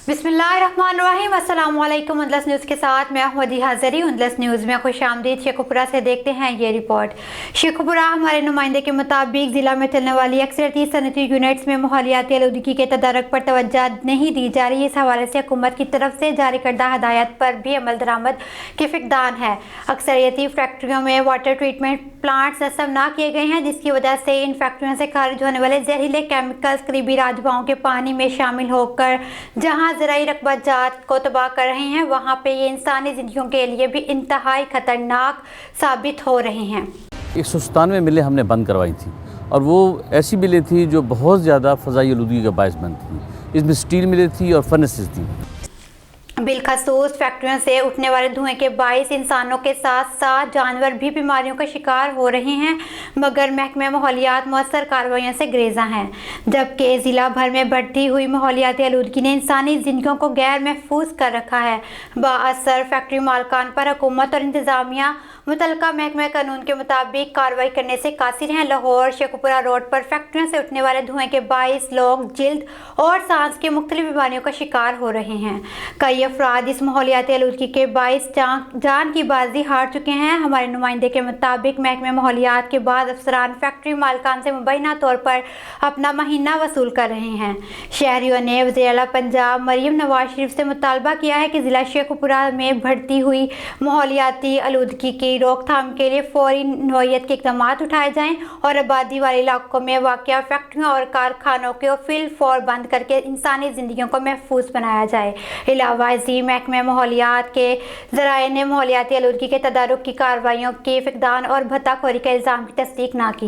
बिस्मिल्लाहिर्रहमानिर्रहीम। अस्सलाम वालेकुम। उंदलस न्यूज़ के साथ मैं अहमदी हाज़री। उंदलस न्यूज़ में खुशामदीद। शेखुपुरा से देखते हैं ये रिपोर्ट। शेखुपुरा हमारे नुमाइंदे के मुताबिक ज़िला में चलने वाली अक्सर सनती यूनिट्स में माहौलियाती आलूदगी के तदारक पर तवज्जो नहीं दी जा रही। इस हवाले से हुकूमत की तरफ से जारी करदा हदायत पर भी अमल दरामद के फिकदान है। अक्सरियती फैक्ट्रियों में वाटर ट्रीटमेंट प्लांट्स नस्ब ना किए गए हैं, जिसकी वजह से इन फैक्ट्रियों से खारिज होने वाले जहरीले केमिकल्स करीबी राजबाओं के पानी में शामिल होकर जहां ज़राई रकबत को तबाह कर रहे हैं, वहां पे ये इंसानी ज़िंदगियों के लिए भी इंतहाई ख़तरनाक साबित हो रहे हैं। 197 मिलें हमने बंद करवाई थी और वो ऐसी मिलें थी जो बहुत ज़्यादा फ़ज़ाई आलूदगी का बायस बनती थी। इसमें स्टील मिलें थी और फर्नेसेस थी। बिलखसूस फैक्ट्रियों से उठने वाले धुएं के बाइस इंसानों के साथ साथ जानवर भी बीमारियों का शिकार हो रहे हैं, मगर महकमे माहौलियात मौसर कार्रवाइयों से ग्रेज़ा हैं। जबकि ज़िला भर में बढ़ती हुई माहौलियाती आलूदगी ने इंसानी ज़िंदगियों को गैर महफूज कर रखा है। बाअसर फैक्ट्री मालकान पर हुकूमत और इंतज़ामिया मुतलका महकमे कानून के मुताबिक कार्रवाई करने से कासिर हैं। लाहौर शेखुपुरा रोड पर फैक्ट्रियों से उठने वाले धुएं के बाइस लोग जिल्द और सांस की मुख्तलिफ बीमारियों का शिकार हो रहे हैं। कई अफराद इस माहौलियाती आलूदगी के बाइस जान की बाजी हार चुके हैं। हमारे नुमाइंदे के मुताबिक महकमे माहौलियात के बाद अफसरान फैक्ट्री मालकान से मुबैना तौर पर अपना महीना वसूल कर रहे हैं। शहरियों ने वज़ीर-ए-आला पंजाब मरीम नवाज शरीफ से मुतालबा किया है कि ज़िला शेखुपुरा में बढ़ती हुई माहौलियाती आलूदगी की रोकथाम के लिए फौरी नौयत के इक़दाम उठाए जाएँ और आबादी वाले इलाकों में वाक़या फैक्ट्रियों और कारखानों को फिल फौर बंद करके इंसानी ज़िंदगियों को महफूज बनाया जाए। इलावा महकमे माहौलियात के ज़राए ने माहौलियाती आलूदगी के तदारुक की कार्रवाइयों के फिकदान और भत्ताखोरी के इल्ज़ाम की तस्दीक ना की है।